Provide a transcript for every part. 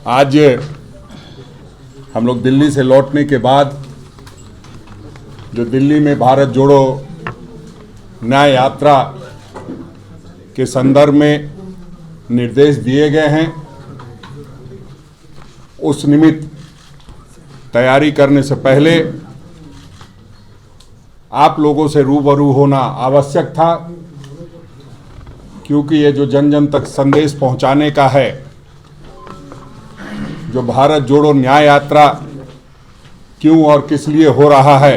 आज हम लोग दिल्ली से लौटने के बाद जो दिल्ली में भारत जोड़ो न्याय यात्रा के संदर्भ में निर्देश दिए गए हैं, उस निमित्त तैयारी करने से पहले आप लोगों से रूबरू होना आवश्यक था, क्योंकि ये जो जन जन तक संदेश पहुंचाने का है, जो भारत जोड़ो न्याय यात्रा क्यों और किस लिए हो रहा है,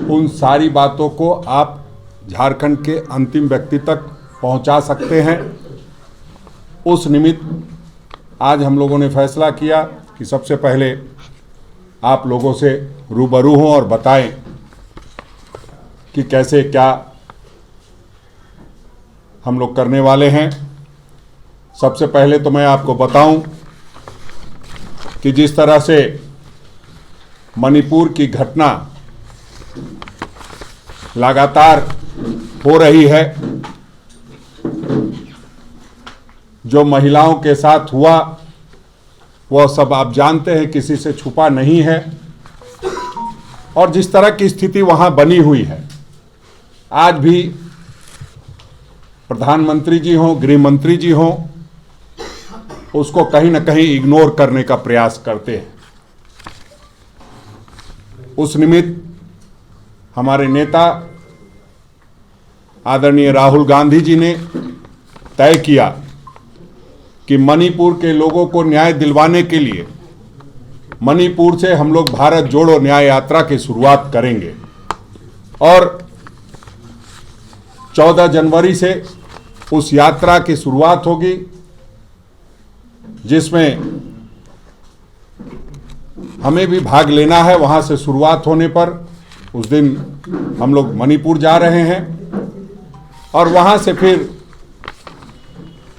उन सारी बातों को आप झारखंड के अंतिम व्यक्ति तक पहुंचा सकते हैं। उस निमित्त आज हम लोगों ने फैसला किया कि सबसे पहले आप लोगों से रूबरू हों और बताएं कि कैसे क्या हम लोग करने वाले हैं। सबसे पहले तो मैं आपको बताऊं कि जिस तरह से मणिपुर की घटना लगातार हो रही है, जो महिलाओं के साथ हुआ वह सब आप जानते हैं, किसी से छुपा नहीं है। और जिस तरह की स्थिति वहां बनी हुई है, आज भी प्रधानमंत्री जी हों, गृह मंत्री जी हों, उसको कहीं ना कहीं इग्नोर करने का प्रयास करते हैं। उस निमित्त हमारे नेता आदरणीय राहुल गांधी जी ने तय किया कि मणिपुर के लोगों को न्याय दिलवाने के लिए मणिपुर से हम लोग भारत जोड़ो न्याय यात्रा की शुरुआत करेंगे। और 14 जनवरी से उस यात्रा की शुरुआत होगी, जिसमें हमें भी भाग लेना है। वहां से शुरुआत होने पर उस दिन हम लोग मणिपुर जा रहे हैं और वहां से फिर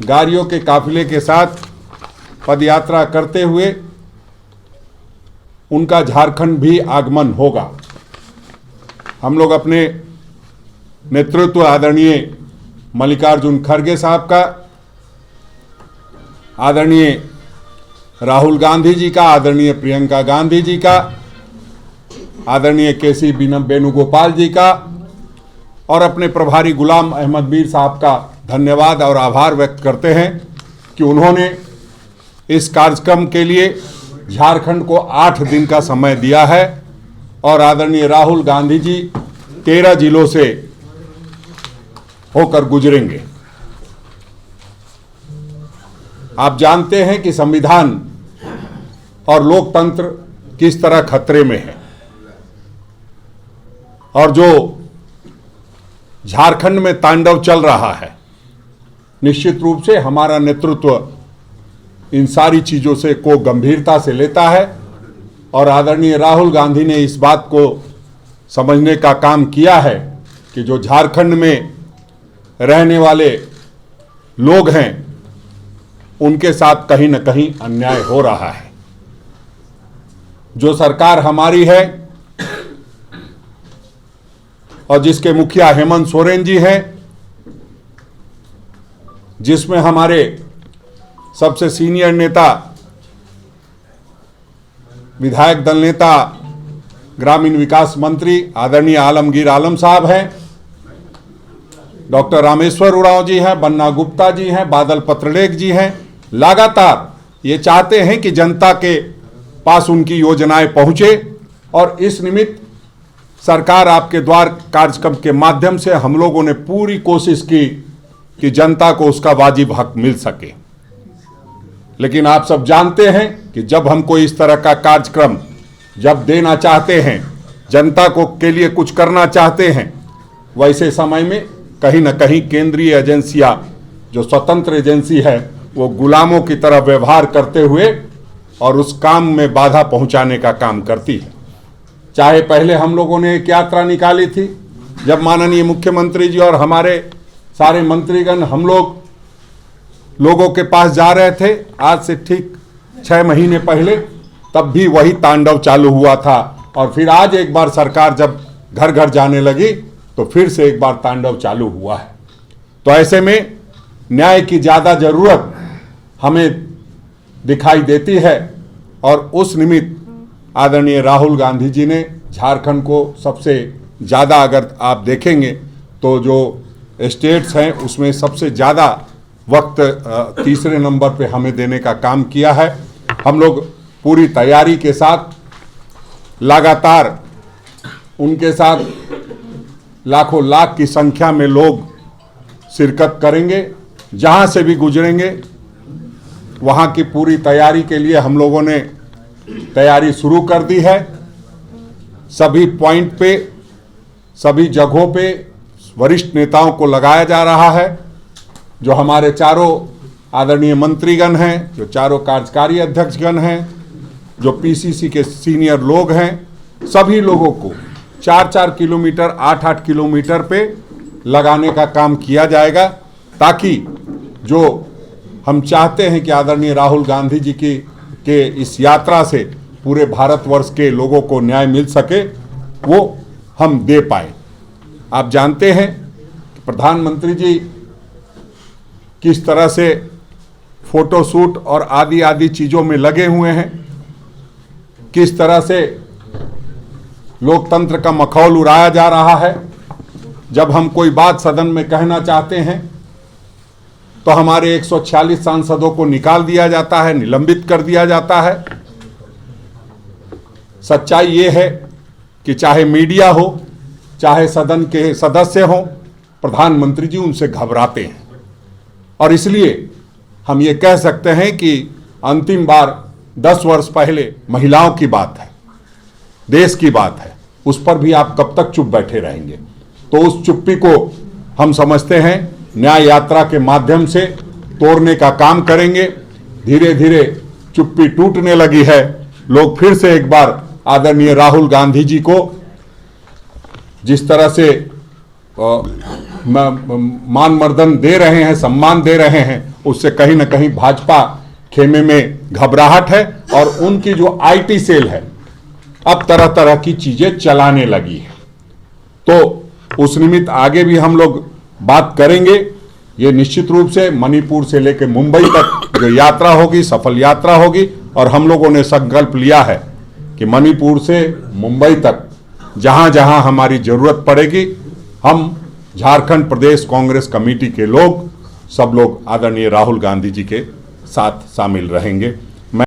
गाड़ियों के काफिले के साथ पदयात्रा करते हुए उनका झारखंड भी आगमन होगा। हम लोग अपने नेतृत्व आदरणीय मल्लिकार्जुन खड़गे साहब का, आदरणीय राहुल गांधी जी का, आदरणीय प्रियंका गांधी जी का, आदरणीय केसी वेणुगोपाल जी का और अपने प्रभारी गुलाम अहमद मीर साहब का धन्यवाद और आभार व्यक्त करते हैं कि उन्होंने इस कार्यक्रम के लिए झारखंड को 8 दिन का समय दिया है। और आदरणीय राहुल गांधी जी 13 जिलों से होकर गुजरेंगे। आप जानते हैं कि संविधान और लोकतंत्र किस तरह खतरे में है, और जो झारखंड में तांडव चल रहा है, निश्चित रूप से हमारा नेतृत्व इन सारी चीजों से को गंभीरता से लेता है। और आदरणीय राहुल गांधी ने इस बात को समझने का काम किया है कि जो झारखंड में रहने वाले लोग हैं, उनके साथ कहीं न कहीं अन्याय हो रहा है। जो सरकार हमारी है और जिसके मुखिया हेमंत सोरेन जी हैं, जिसमें हमारे सबसे सीनियर नेता, विधायक दल नेता, ग्रामीण विकास मंत्री आदरणीय आलमगीर आलम साहब हैं, डॉक्टर रामेश्वर उरांव जी हैं, बन्ना गुप्ता जी हैं, बादल पत्रलेख जी हैं, लगातार ये चाहते हैं कि जनता के पास उनकी योजनाएं पहुंचे। और इस निमित्त सरकार आपके द्वार कार्यक्रम के माध्यम से हम लोगों ने पूरी कोशिश की कि जनता को उसका वाजिब हक मिल सके। लेकिन आप सब जानते हैं कि जब हम कोई इस तरह का कार्यक्रम जब देना चाहते हैं, जनता को के लिए कुछ करना चाहते हैं, वैसे समय में कहीं ना कहीं केंद्रीय एजेंसियां, जो स्वतंत्र एजेंसी है, वो गुलामों की तरह व्यवहार करते हुए और उस काम में बाधा पहुंचाने का काम करती है। चाहे पहले हम लोगों ने एक यात्रा निकाली थी, जब माननीय मुख्यमंत्री जी और हमारे सारे मंत्रीगण हम लोगों के पास जा रहे थे, आज से ठीक 6 महीने पहले, तब भी वही तांडव चालू हुआ था। और फिर आज एक बार सरकार जब घर घर जाने लगी तो फिर से एक बार तांडव चालू हुआ है। तो ऐसे में न्याय की ज़्यादा ज़रूरत हमें दिखाई देती है। और उस निमित्त आदरणीय राहुल गांधी जी ने झारखंड को सबसे ज़्यादा, अगर आप देखेंगे तो जो स्टेट्स हैं उसमें सबसे ज़्यादा वक्त तीसरे नंबर पे हमें देने का काम किया है। हम लोग पूरी तैयारी के साथ लगातार उनके साथ लाखों लाख की संख्या में लोग शिरकत करेंगे। जहां से भी गुजरेंगे वहां की पूरी तैयारी के लिए हम लोगों ने तैयारी शुरू कर दी है। सभी पॉइंट पे, सभी जगहों पे वरिष्ठ नेताओं को लगाया जा रहा है। जो हमारे चारों आदरणीय मंत्रीगण हैं, जो चारों कार्यकारी अध्यक्षगण हैं, जो पीसीसी के सीनियर लोग हैं, सभी लोगों को 4-4 किलोमीटर, 8-8 किलोमीटर पे लगाने का काम किया जाएगा, ताकि जो हम चाहते हैं कि आदरणीय राहुल गांधी जी के इस यात्रा से पूरे भारतवर्ष के लोगों को न्याय मिल सके, वो हम दे पाए। आप जानते हैं कि प्रधानमंत्री जी किस तरह से फोटोशूट और आदि आदि चीज़ों में लगे हुए हैं, किस तरह से लोकतंत्र का मखौल उड़ाया जा रहा है। जब हम कोई बात सदन में कहना चाहते हैं तो हमारे 146 सांसदों को निकाल दिया जाता है, निलंबित कर दिया जाता है। सच्चाई ये है कि चाहे मीडिया हो, चाहे सदन के सदस्य हों, प्रधानमंत्री जी उनसे घबराते हैं। और इसलिए हम ये कह सकते हैं कि अंतिम बार 10 वर्ष पहले महिलाओं की बात है, देश की बात है, उस पर भी आप कब तक चुप बैठे रहेंगे? तो उस चुप्पी को हम समझते हैं न्याय यात्रा के माध्यम से तोड़ने का काम करेंगे। धीरे धीरे चुप्पी टूटने लगी है। लोग फिर से एक बार आदरणीय राहुल गांधी जी को जिस तरह से मान मर्दन दे रहे हैं, सम्मान दे रहे हैं, उससे कहीं ना कहीं भाजपा खेमे में घबराहट है। और उनकी जो आईटी सेल है अब तरह तरह की चीजें चलाने लगी है। तो उस निमित्त आगे भी हम लोग बात करेंगे। ये निश्चित रूप से मणिपुर से लेकर मुंबई तक जो यात्रा होगी, सफल यात्रा होगी। और हम लोगों ने संकल्प लिया है कि मणिपुर से मुंबई तक जहां जहां हमारी जरूरत पड़ेगी, हम झारखंड प्रदेश कांग्रेस कमेटी के लोग, सब लोग आदरणीय राहुल गांधी जी के साथ शामिल रहेंगे।